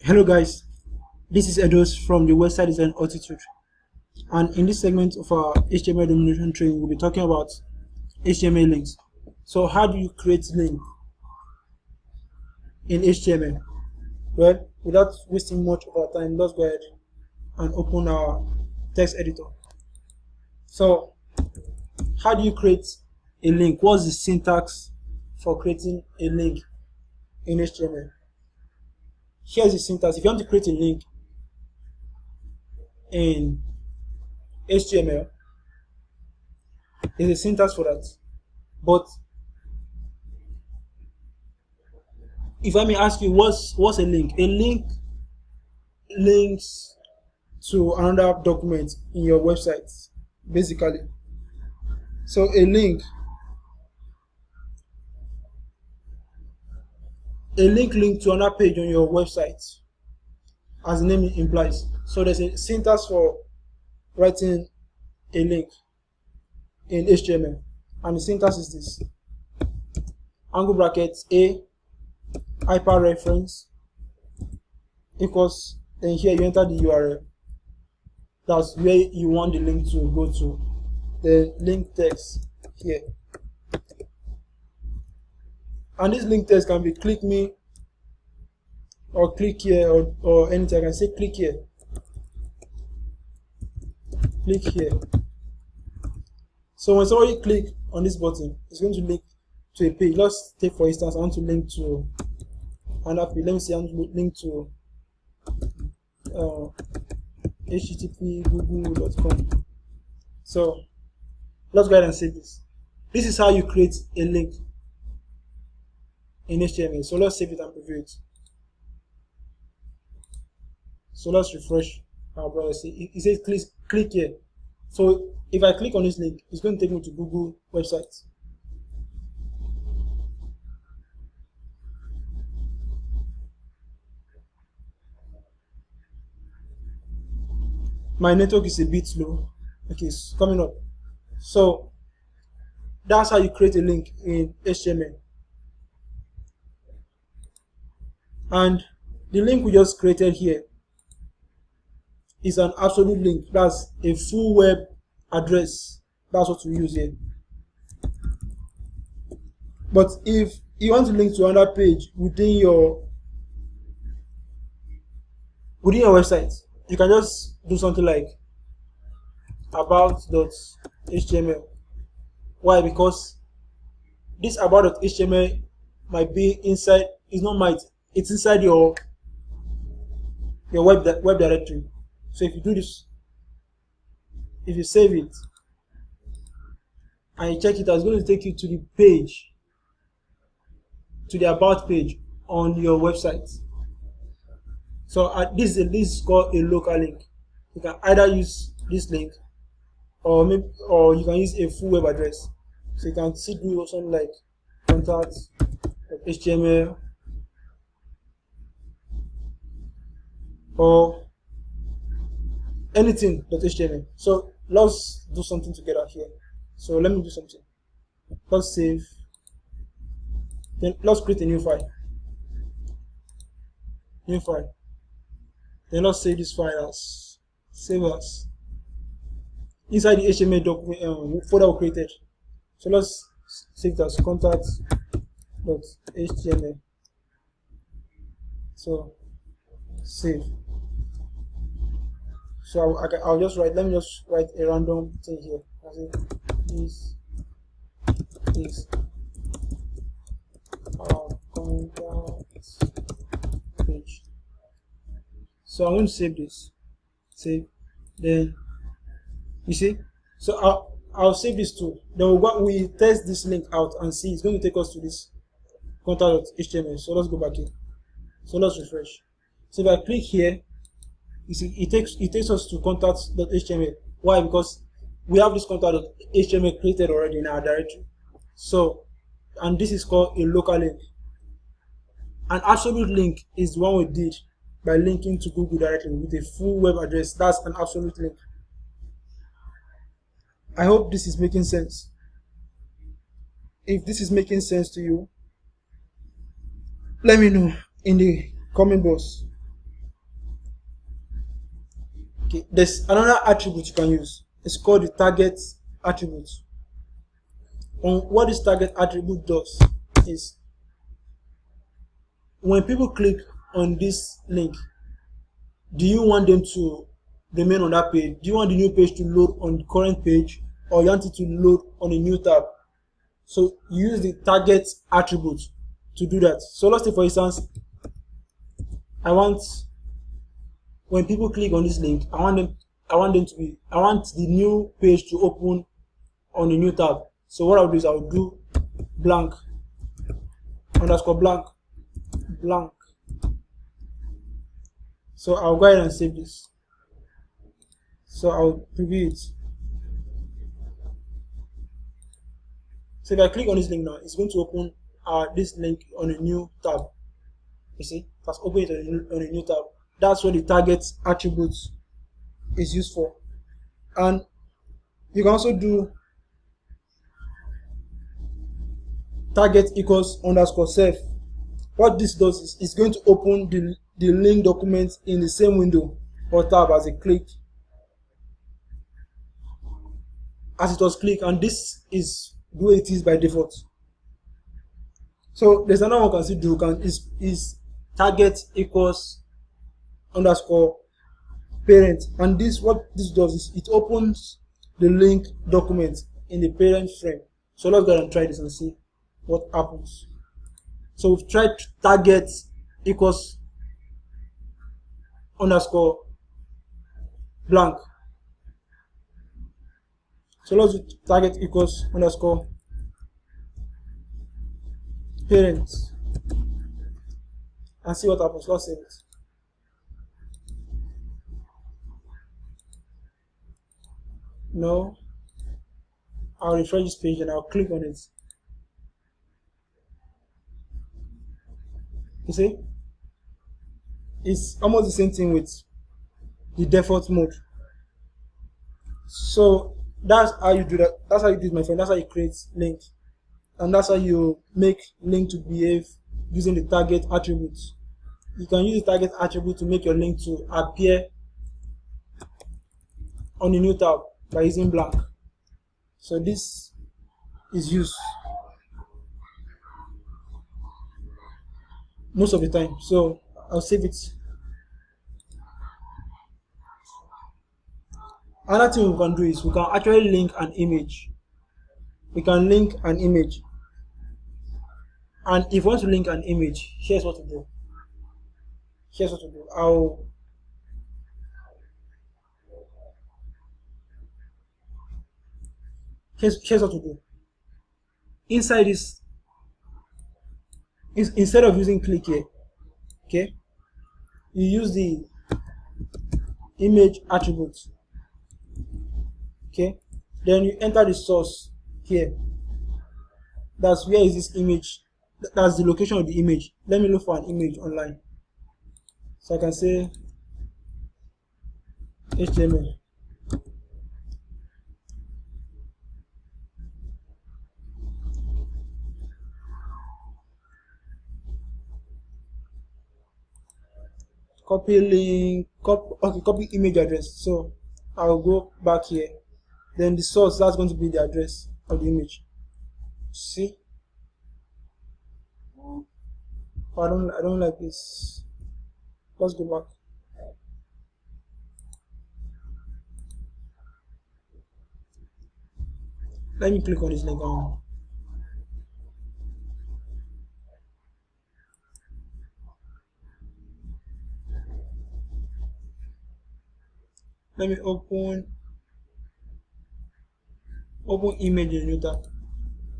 Hello guys, this is Edos from the Website Design Altitude, and in this segment of our HTML domination training we'll be talking about HTML links. So how do you create link in HTML? Well, without wasting much of our time, let's go ahead and open our text editor. So how do you create a link? What's the syntax for creating a link in HTML? Here's the syntax. If you want to create a link in HTML, there's a syntax for that. But if I may ask you, what's a link? A link links to another document in your website, basically. So a link to another page on your website, as the name implies. So there's a syntax for writing a link in HTML, and the syntax is this: angle brackets a hyperreference equals, then here you enter the URL. That's where you want the link to go to. The link text here. And this link text can be click me or click here or anything. I can say click here. Click here. So when somebody click on this button, it's going to link to a page. Let's take for instance, I want to link to another page. Let me say I want to link to http google.com. So let's go ahead and save this. This is how you create a link in HTML. So let's save it and preview it. So let's refresh our browser. It says click here. So if I click on this link, it's going to take me to Google website. My network is a bit slow. Okay, it's coming up. So that's how you create a link in HTML. And the link we just created here is an absolute link. That's a full web address. That's what we use here. But if you want to link to another page within your website, you can just do something like about.html. Why? Because this about.html might be inside, it's inside your web directory. So if you do this, if you save it and you check it out, it's going to take you to the page, to the about page on your website. So this is called a local link. You can either use this link or you can use a full web address. So you can see do something like contact.html or anything.html. So let's do something together here. So let me do something. Let's save. Then let's create a new file. Then let's save this file as inside the HTML document folder we created. So let's save it as contact.html. So save. So I'll just write. Let me just write a random thing here. I say this is our contact page. So I'm going to save this. Save. Then you see. So I'll save this too. Then we test this link out and see. It's going to take us to this contact.html. So let's go back in. So let's refresh. So if I click here, you see it takes us to contact.html. Why? Because we have this contact.html created already in our directory. So, and this is called a local link. An absolute link is the one we did by linking to Google directly with a full web address. That's an absolute link. I hope this is making sense. If this is making sense to you, let me know in the comment box. Okay, there's another attribute you can use. It's called the target attribute. And what this target attribute does is when people click on this link, do you want them to remain on that page? Do you want the new page to load on the current page, or you want it to load on a new tab? So you use the target attribute to do that. So let's say, for instance, I want, when people click on this link, I want the new page to open on a new tab. So what I'll do is I'll do blank underscore blank blank. So I'll go ahead and save this. So I'll preview it. So if I click on this link now, it's going to open this link on a new tab. You see, that's open it on a new tab. That's what the target attribute is used for. And you can also do target equals underscore self. What this does is it's going to open the link document in the same window or tab as it was clicked, and this is the way it is by default. So there's another one you can still do, is target equals underscore parent, and what this does is it opens the link document in the parent frame. So let's go and try this and see what happens. So we've tried target equals underscore blank. So let's do target equals underscore parent and see what happens. Let's save it. No, I'll refresh this page and I'll click on it. You see, it's almost the same thing with the default mode. So that's how you do that. That's how you do it, my friend. That's how you create link, and that's how you make link to behave using the target attribute. You can use the target attribute to make your link to appear on a new tab by using blank. So this is used most of the time. So I'll save it. Another thing we can do is we can actually link an image. We can link an image, and if you want to link an image, here's what to do. Here's what to do. Here's what to do. Inside this, instead of using click here, okay, you use the image attribute. Okay, then you enter the source here. That's where is this image. That's the location of the image. Let me look for an image online. So I can say HTML. Copy link, copy image address. So I'll go back here. Then the source, that's going to be the address of the image. See? Oh, I don't like this. Let's go back. Let me click on this link on. Let me open image in a new tab.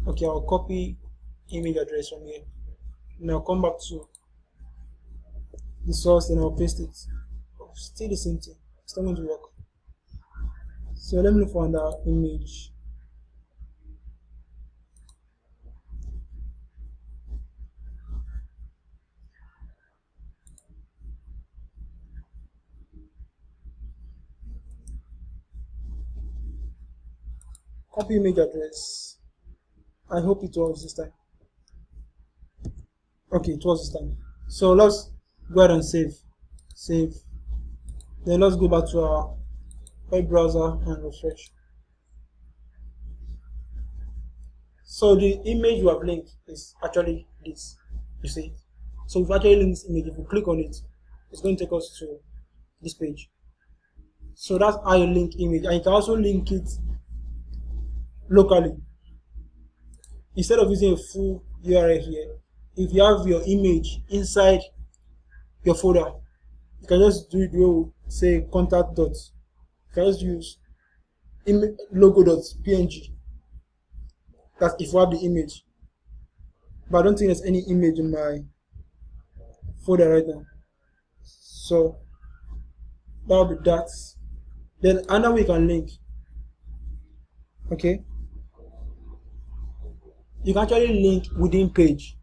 Okay, I'll copy image address from here. Now come back to the source and I'll paste it. Oh, still the same thing. It's not going to work. So let me look for another image. Copy image address. I hope it works this time. Okay, it was this time. So let's go ahead and save. Then let's go back to our web browser and refresh. So the image you have linked is actually this. You see? So if actually link this image, if you click on it, it's going to take us to this page. So that's how you link image, and you can also link it locally. Instead of using a full URL here, if you have your image inside your folder, you can just do it with, say, contact dots. You can just use logo.png. That's if you have the image. But I don't think there's any image in my folder right now. So that'll be that. Then another way you can link. Okay. You can actually link within page.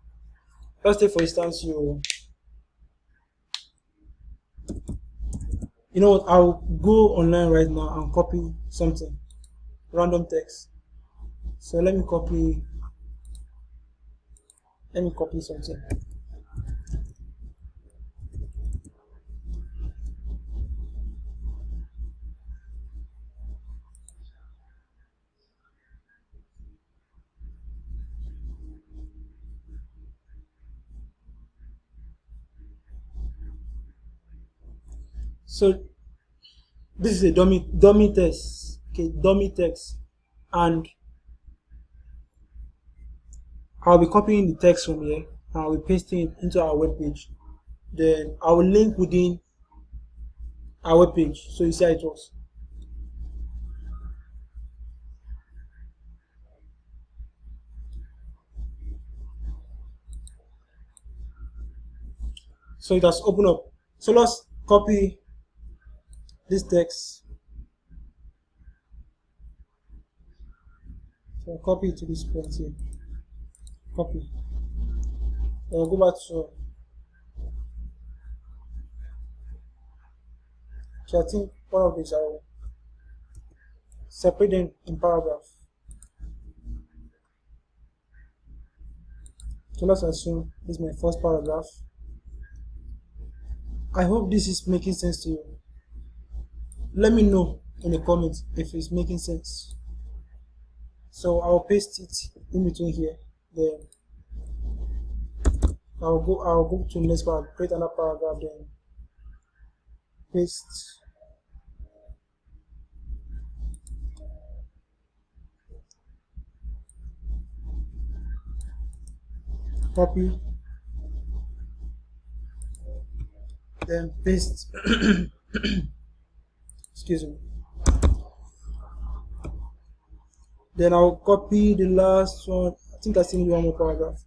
Let's say for instance you know what, I'll go online right now and copy something, random text. So let me copy something. So this is a dummy text, okay, dummy text, and I'll be copying the text from here and I'll be pasting it into our web page. Then I will link within our web page, so you see how it works. So it has opened up. So let's copy this text. So I'll copy it to this point here. Copy. Then I'll go back to. So I think one of these I'll separate them in paragraph. So let's assume this is my first paragraph. I hope this is making sense to you. Let me know in the comments if it's making sense. So I'll paste it in between here. Then I'll go to the next paragraph, create another paragraph, then paste. Copy. Then paste. Excuse me. Then I'll copy the last one. I think I still need one more paragraph.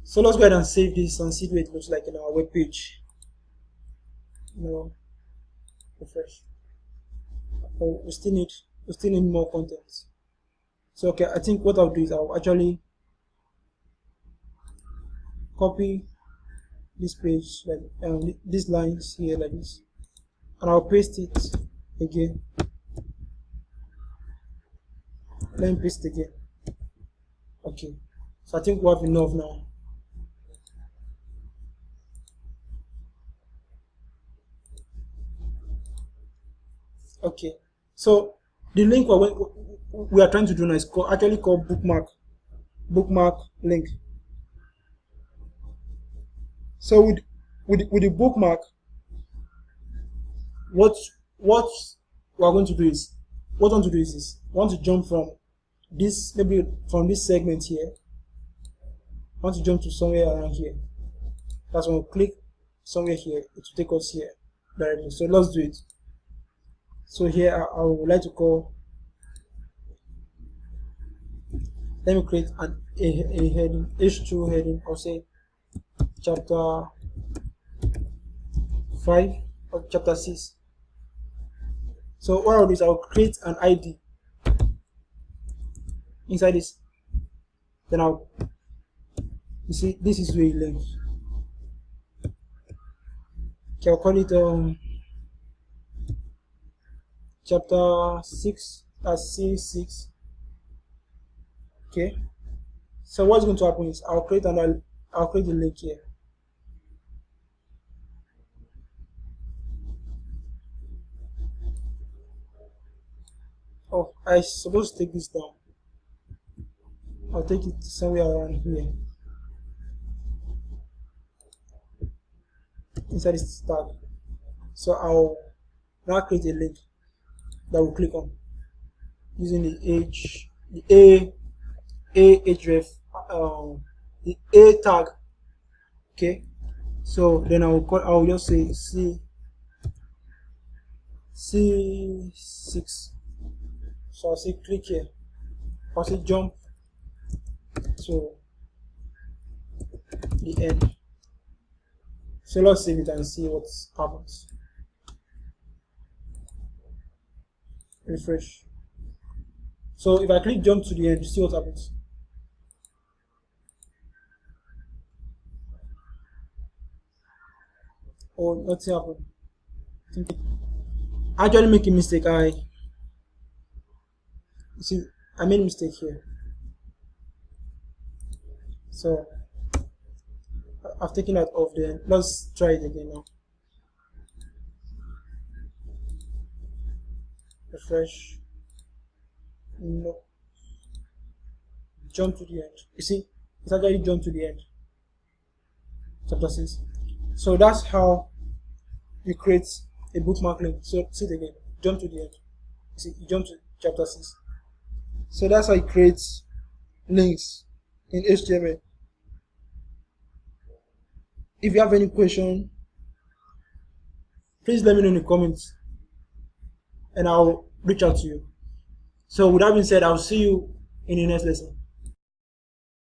So let's go ahead and save this and see what it looks like in our web page. Refresh. Oh, we still need more content. So okay, I think what I'll do is I'll actually copy this page, like these lines here like this, and I'll paste it again. Let me paste it again. Okay, so I think we have enough now. Okay, so the link we are trying to do now is actually called bookmark link. So with the bookmark, what we are going to do is, what I want to do is this. I want to jump from this, maybe from this segment here. I want to jump to somewhere around here. That's when we click somewhere here, it will take us here directly. So let's do it. So here I would like to call, let me create a heading, H2 heading. I'll say chapter 5 or chapter 6. So what I'll do is I'll create an ID inside this. Then you see, this is where you link. Okay, I'll call it chapter 6, that's C6. Okay. So what's going to happen is I'll create the link here. Oh, I supposed to take this down. I'll take it somewhere around here. Inside this tag. So I'll now create a link that we'll click on using the href, the A tag. Okay. So then I'll just say C6. So I'll say click here. I'll say jump to the end. So let's save it and see what happens. Refresh. So if I click jump to the end, you see what happens. Oh, nothing happened. I actually make a mistake. You see, I made a mistake here. So I've taken that off there. Let's try it again now. Refresh. No. Jump to the end. You see, it's actually jump to the end. Chapter 6. So that's how you create a bookmark link. So see it again. Jump to the end. See, you jump to chapter 6. So that's how you create links in HTML. If you have any question, please let me know in the comments and I'll reach out to you. So with that being said, I'll see you in the next lesson.